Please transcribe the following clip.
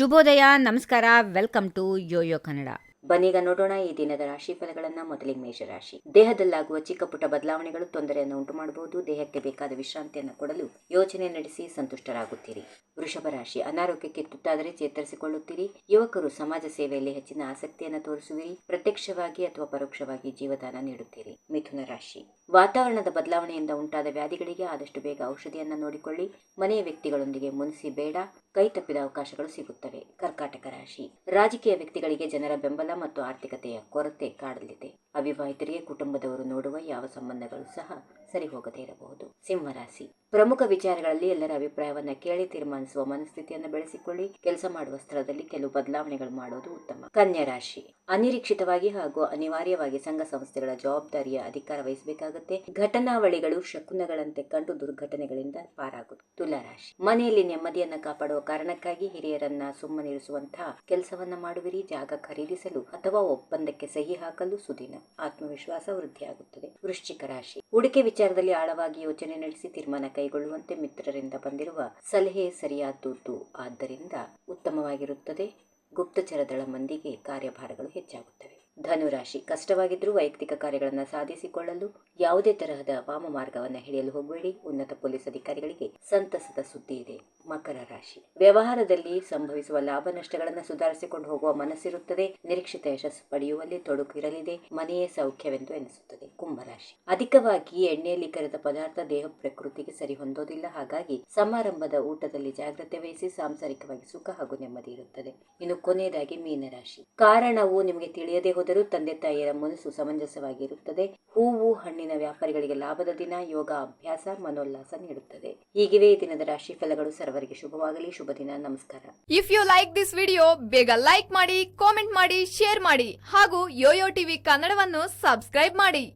ಶುಭೋದಯ, ನಮಸ್ಕಾರ, welcome to Yoyo Kannada. ಬನ್ನೀಗ ನೋಡೋಣ ಈ ದಿನದ ರಾಶಿ ಫಲಗಳನ್ನ. ಮೊದಲಿಗೆ ಮೇಷರಾಶಿ. ದೇಹದಲ್ಲಾಗುವ ಚಿಕ್ಕ ಪುಟ್ಟ ಬದಲಾವಣೆಗಳು ತೊಂದರೆಯನ್ನು ಉಂಟು ಮಾಡಬಹುದು. ದೇಹಕ್ಕೆ ಬೇಕಾದ ವಿಶ್ರಾಂತಿಯನ್ನು ಕೊಡಲು ಯೋಚನೆ ನಡೆಸಿ ಸಂತುಷ್ಟರಾಗುತ್ತೀರಿ. ವೃಷಭ ರಾಶಿ. ಅನಾರೋಗ್ಯಕ್ಕೆ ತುತ್ತಾದರೆ ಚೇತರಿಸಿಕೊಳ್ಳುತ್ತೀರಿ. ಯುವಕರು ಸಮಾಜ ಸೇವೆಯಲ್ಲಿ ಹೆಚ್ಚಿನ ಆಸಕ್ತಿಯನ್ನು ತೋರಿಸುವಿರಿ. ಪ್ರತ್ಯಕ್ಷವಾಗಿ ಅಥವಾ ಪರೋಕ್ಷವಾಗಿ ಜೀವದಾನ ನೀಡುತ್ತೀರಿ. ಮಿಥುನ ರಾಶಿ. ವಾತಾವರಣದ ಬದಲಾವಣೆಯಿಂದ ಉಂಟಾದ ವ್ಯಾಧಿಗಳಿಗೆ ಆದಷ್ಟು ಬೇಗ ಔಷಧಿಯನ್ನು ನೋಡಿಕೊಳ್ಳಿ. ಮನೆಯ ವ್ಯಕ್ತಿಗಳೊಂದಿಗೆ ಮುನಿಸಿ ಬೇಡ. ಕೈ ತಪ್ಪಿದ ಅವಕಾಶಗಳು ಸಿಗುತ್ತವೆ. ಕರ್ಕಾಟಕ ರಾಶಿ. ರಾಜಕೀಯ ವ್ಯಕ್ತಿಗಳಿಗೆ ಜನರ ಬೆಂಬಲ ಮತ್ತು ಆರ್ಥಿಕತೆಯ ಕೊರತೆ ಕಾಡಲಿದೆ. ಅವಿವಾಹಿತರಿಗೆ ಕುಟುಂಬದವರು ನೋಡುವ ಯಾವ ಸಂಬಂಧಗಳು ಸಹ ಸರಿ ಹೋಗದೇ ಇರಬಹುದು. ಸಿಂಹರಾಶಿ. ಪ್ರಮುಖ ವಿಚಾರಗಳಲ್ಲಿ ಎಲ್ಲರ ಅಭಿಪ್ರಾಯವನ್ನ ಕೇಳಿ ತೀರ್ಮಾನಿಸುವ ಮನಸ್ಥಿತಿಯನ್ನು ಬೆಳೆಸಿಕೊಳ್ಳಿ. ಕೆಲಸ ಮಾಡುವ ಸ್ಥಳದಲ್ಲಿ ಕೆಲವು ಬದಲಾವಣೆಗಳು ಮಾಡೋದು ಉತ್ತಮ. ಕನ್ಯಾ ರಾಶಿ. ಅನಿರೀಕ್ಷಿತವಾಗಿ ಹಾಗೂ ಅನಿವಾರ್ಯವಾಗಿ ಸಂಘ ಸಂಸ್ಥೆಗಳ ಜವಾಬ್ದಾರಿಯ ಅಧಿಕಾರ ವಹಿಸಬೇಕಾಗುತ್ತೆ. ಘಟನಾವಳಿಗಳು ಶಕುನಗಳಂತೆ ಕಂಡು ದುರ್ಘಟನೆಗಳಿಂದ ಪಾರಾಗುವುದು. ತುಲಾ ರಾಶಿ. ಮನೆಯಲ್ಲಿ ನೆಮ್ಮದಿಯನ್ನ ಕಾಪಾಡುವ ಕಾರಣಕ್ಕಾಗಿ ಹಿರಿಯರನ್ನ ಸುಮ್ಮನಿರಿಸುವಂತಹ ಕೆಲಸವನ್ನ ಮಾಡುವಿರಿ. ಜಾಗ ಖರೀದಿಸಲು ಅಥವಾ ಒಪ್ಪಂದಕ್ಕೆ ಸಹಿ ಹಾಕಲು ಸುದಿನ. ಆತ್ಮವಿಶ್ವಾಸ ವೃದ್ಧಿಯಾಗುತ್ತದೆ. ವೃಶ್ಚಿಕ ರಾಶಿ. ಹೂಡಿಕೆ ವಿಚಾರದಲ್ಲಿ ಆಳವಾಗಿ ಯೋಚನೆ ನಡೆಸಿ ತೀರ್ಮಾನ ಕೈಗೊಳ್ಳುವಂತೆ ಮಿತ್ರರಿಂದ ಬಂದಿರುವ ಸಲಹೆ ಸರಿಯಾದದ್ದು, ಆದ್ದರಿಂದ ಉತ್ತಮವಾಗಿರುತ್ತದೆ. ಗುಪ್ತಚರ ದಳ ಮಂದಿಗೆ ಕಾರ್ಯಭಾರಗಳು ಹೆಚ್ಚಾಗುತ್ತವೆ. ಧನುರಾಶಿ. ಕಷ್ಟವಾಗಿದ್ದರೂ ವೈಯಕ್ತಿಕ ಕಾರ್ಯಗಳನ್ನು ಸಾಧಿಸಿಕೊಳ್ಳಲು ಯಾವುದೇ ತರಹದ ವಾಮ ಮಾರ್ಗವನ್ನು ಹಿಡಿಯಲು ಹೋಗಬೇಡಿ. ಉನ್ನತ ಪೊಲೀಸ್ ಅಧಿಕಾರಿಗಳಿಗೆ ಸಂತಸದ ಸುದ್ದಿ ಇದೆ. ಮಕರ ರಾಶಿ. ವ್ಯವಹಾರದಲ್ಲಿ ಸಂಭವಿಸುವ ಲಾಭ ನಷ್ಟಗಳನ್ನು ಸುಧಾರಿಸಿಕೊಂಡು ಹೋಗುವ ಮನಸ್ಸಿರುತ್ತದೆ. ನಿರೀಕ್ಷಿತ ಯಶಸ್ಸು ಪಡೆಯುವಲ್ಲಿ ತೊಡಕು ಇರಲಿದೆ. ಮನೆಯೇ ಸೌಖ್ಯವೆಂದು ಎನಿಸುತ್ತದೆ. ಕುಂಭರಾಶಿ. ಅಧಿಕವಾಗಿ ಎಣ್ಣೆಯಲ್ಲಿ ಕರೆದ ಪದಾರ್ಥ ದೇಹ ಪ್ರಕೃತಿಗೆ ಸರಿ ಹೊಂದೋದಿಲ್ಲ. ಹಾಗಾಗಿ ಸಮಾರಂಭದ ಊಟದಲ್ಲಿ ಜಾಗ್ರತೆ ವಹಿಸಿ. ಸಾಂಸಾರಿಕವಾಗಿ ಸುಖ ಹಾಗೂ ನೆಮ್ಮದಿ ಇರುತ್ತದೆ. ಇನ್ನು ಕೊನೆಯದಾಗಿ ಮೀನರಾಶಿ. ಕಾರಣವು ನಿಮಗೆ ತಿಳಿಯದೆ ಹೋದರೂ ತಂದೆ ತಾಯಿಯರ ಮನಸ್ಸು ಸಮಂಜಸವಾಗಿರುತ್ತದೆ. ಹೂವು ಹಣ್ಣಿನ ವ್ಯಾಪಾರಿಗಳಿಗೆ ಲಾಭದ ದಿನ. ಯೋಗ ಅಭ್ಯಾಸ ಮನೋಲ್ಲಾಸ ನೀಡುತ್ತದೆ. ಹೀಗಿವೆ ಈ ದಿನದ ರಾಶಿ ಫಲಗಳು. ಸರ್ವರಿಗೆ ಶುಭವಾಗಲಿ. ಶುಭ ದಿನ. ನಮಸ್ಕಾರ. If you like this video, ಬೇಗ ಲೈಕ್ ಮಾಡಿ, ಕಾಮೆಂಟ್ ಮಾಡಿ, ಶೇರ್ ಮಾಡಿ ಹಾಗೂ ಯೋಯೋ ಟಿವಿ ಕನ್ನಡವನ್ನು ಸಬ್ಸ್ಕ್ರೈಬ್ ಮಾಡಿ.